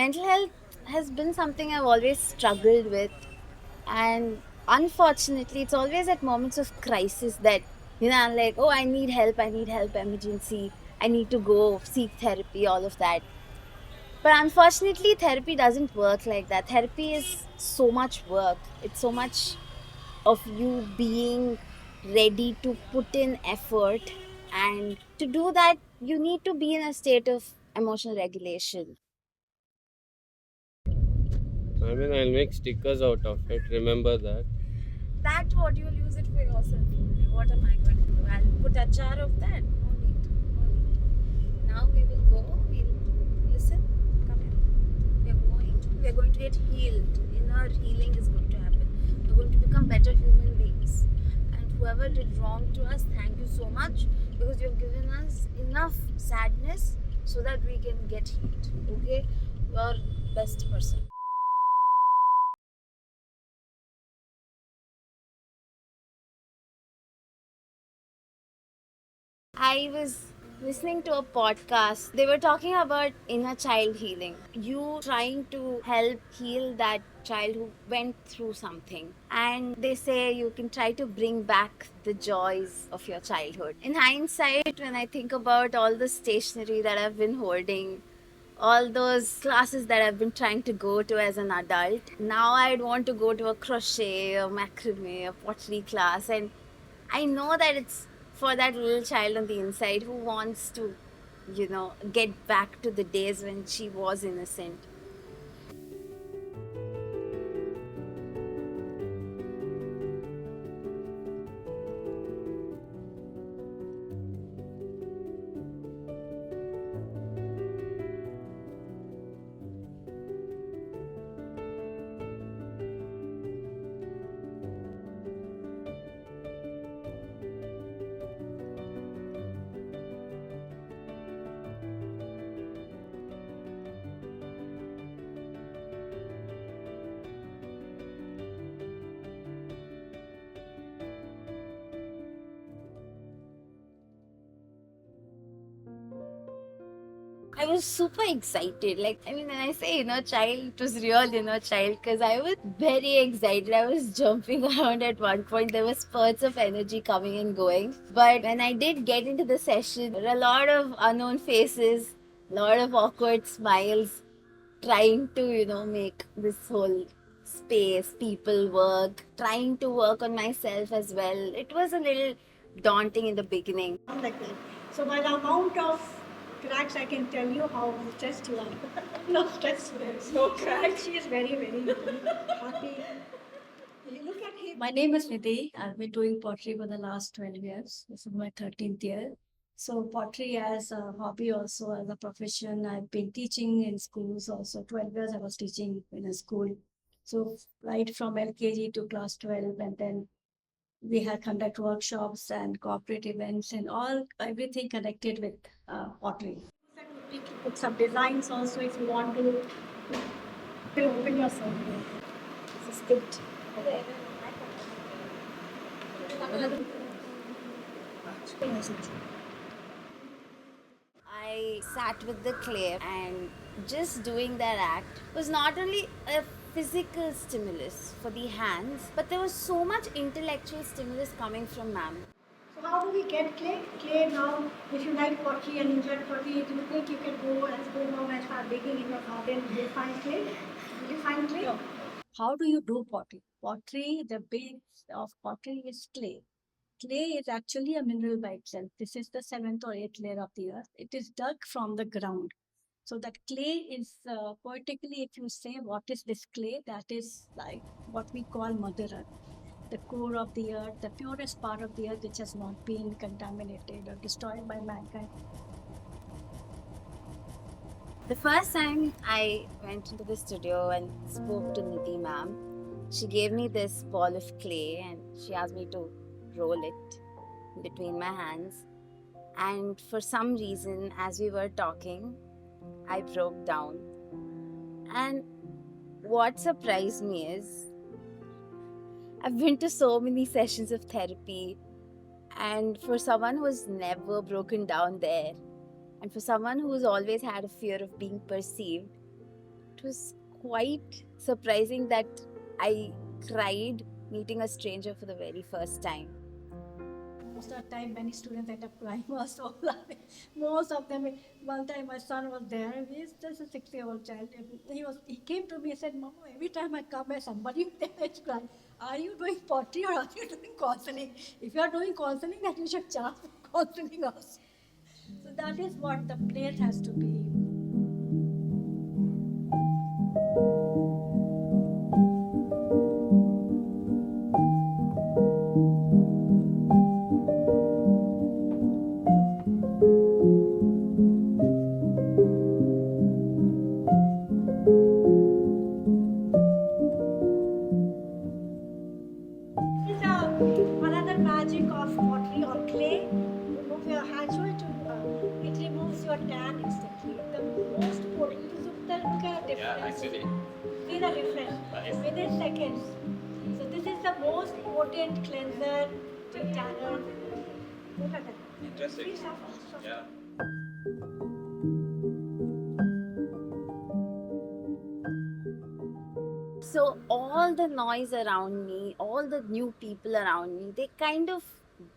mental health has been something I've always struggled with. And unfortunately, it's always at moments of crisis that, I'm like, oh, I need help, emergency. I need to go seek therapy, all of that. But unfortunately, therapy doesn't work like that. Therapy is so much work. It's so much of you being ready to put in effort. And to do that, you need to be in a state of emotional regulation. I mean, I'll make stickers out of it. Remember that. That's what you'll use it for yourself only. What am I going to do? I'll put a jar of that. No need. No need. Now we will go. We'll listen. Come here. We're going to get healed. Inner healing is going to happen. We're going to become better human beings. And whoever did wrong to us, thank you so much because you've given us enough sadness so that we can get healed. Okay? You're best person. I was listening to a podcast. They were talking about inner child healing. You trying to help heal that child who went through something. And they say you can try to bring back the joys of your childhood. In hindsight, when I think about all the stationery that I've been holding, all those classes that I've been trying to go to as an adult, now I'd want to go to a crochet, a macrame, a pottery class, and I know that it's for that little child on the inside who wants to, get back to the days when she was innocent. I was super excited. Like, I mean, when I say inner child, it was real inner child because I was very excited. I was jumping around at one point. There were spurts of energy coming and going. But when I did get into the session, there were a lot of unknown faces, a lot of awkward smiles, trying to, make this whole space, people work, trying to work on myself as well. It was a little daunting in the beginning. Like that. So by the amount of cracks, I can tell you how stressed you are. No stress. No cracks. She is very, very happy. You look at him. My name is Nidhi. I've been doing pottery for the last 12 years. This is my 13th year. So pottery as a hobby, also as a profession. I've been teaching in schools also. 12 years I was teaching in a school. So right from LKG to class 12, and then we had conduct workshops and corporate events and all everything connected with pottery. We can put some designs also if you want to. Open yourself. This is good. I sat with the clay, and just doing that act was not only a physical stimulus for the hands, but there was so much intellectual stimulus coming from ma'am. So how do we get clay? Clay now, if you like pottery and enjoy pottery, do you think you can go home and start digging in your garden? Will you find clay? Will you find clay? No. How do you do pottery? Pottery, the base of pottery is clay. Clay is actually a mineral by itself. This is the seventh or eighth layer of the earth. It is dug from the ground. So that clay is poetically, if you say what is this clay, that is like what we call Mother Earth, the core of the earth, the purest part of the earth which has not been contaminated or destroyed by mankind. The first time I went into the studio and spoke to Nidhi ma'am, she gave me this ball of clay and she asked me to roll it between my hands. And for some reason, as we were talking, I broke down. And what surprised me is I've been to so many sessions of therapy, and for someone who's never broken down there, and for someone who's always had a fear of being perceived, it was quite surprising that I cried meeting a stranger for the very first time. Most of the time, many students end up crying or so laughing. Most of them. One time, my son was there. He's just a 6-year-old child. And he came to me and said, "Mama, every time I come here, somebody there is crying. Are you doing pottery or are you doing counseling? If you are doing counseling, then you should charge for counseling us." So that is what the place has to be. This is another magic of pottery or clay. Remove your hand to it removes your tan instantly. The most potent. Look at the difference. Yeah, actually. See the difference Nice. within seconds. So this is the most potent cleanser to tanner. Look at that. Interesting. See, soft. Yeah. So all the noise around me, all the new people around me, they kind of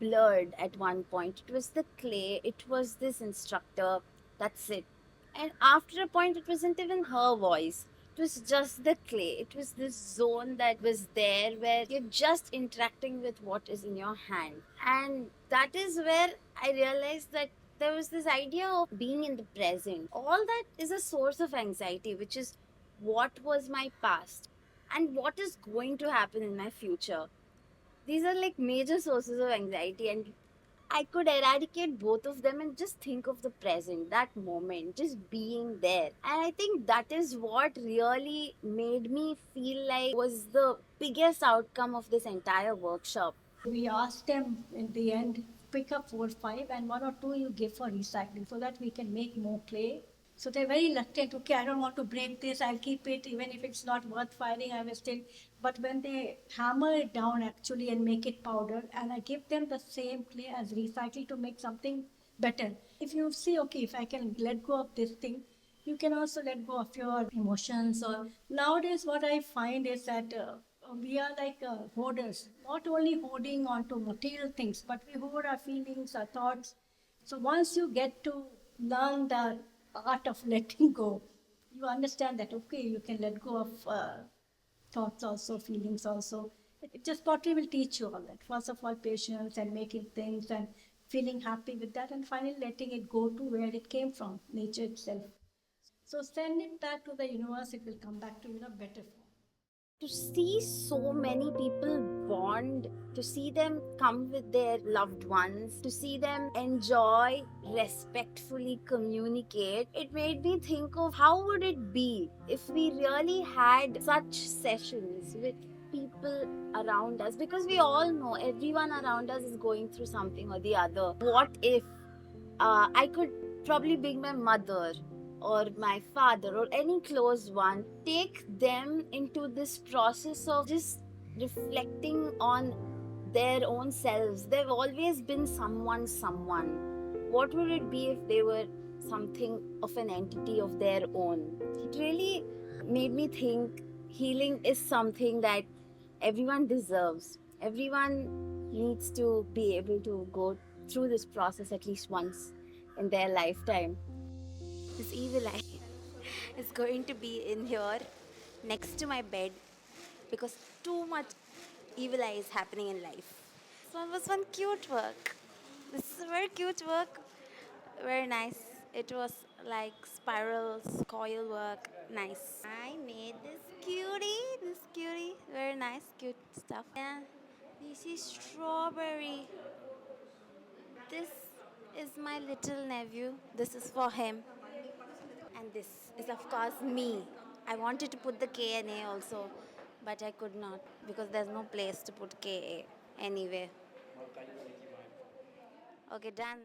blurred at one point. It was the clay, it was this instructor, that's it. And after a point, it wasn't even her voice. It was just the clay. It was this zone that was there where you're just interacting with what is in your hand. And that is where I realized that there was this idea of being in the present. All that is a source of anxiety, which is what was my past and what is going to happen in my future. These are like major sources of anxiety, and I could eradicate both of them and just think of the present, that moment, just being there. And I think that is what really made me feel like was the biggest outcome of this entire workshop. We asked them in the end, pick up 4 or 5 and 1 or 2 you give for recycling so that we can make more clay. So they're very reluctant. Okay, I don't want to break this. I'll keep it even if it's not worth filing. I will still. But when they hammer it down actually and make it powder, and I give them the same clay as recycle to make something better. If you see, okay, if I can let go of this thing, you can also let go of your emotions. Or nowadays, what I find is that we are like hoarders, not only hoarding onto material things, but we hoard our feelings, our thoughts. So once you get to learn the art of letting go, you understand that okay, you can let go of thoughts also, feelings also. It just pottery will teach you all that. First of all, patience and making things and feeling happy with that, and finally letting it go to where it came from, nature itself. So send it back to the universe, it will come back to you in a better form. To see so many people bond, to see them come with their loved ones, to see them enjoy, respectfully communicate, it made me think of how would it be if we really had such sessions with people around us, because we all know everyone around us is going through something or the other. What if I could probably bring my mother or my father or any close one, take them into this process of just reflecting on their own selves. They've always been someone. What would it be if they were something of an entity of their own? It really made me think healing is something that everyone deserves. Everyone needs to be able to go through this process at least once in their lifetime. This evil eye is going to be in here next to my bed because too much evil eye is happening in life. This one was one cute work. This is a very cute work. Very nice. It was like spirals, coil work. Nice. I made this cutie. Very nice, cute stuff. Yeah. This is strawberry. This is my little nephew. This is for him. And this is, of course, me. I wanted to put the KNA also, but I could not because there's no place to put KA anywhere. Okay, done.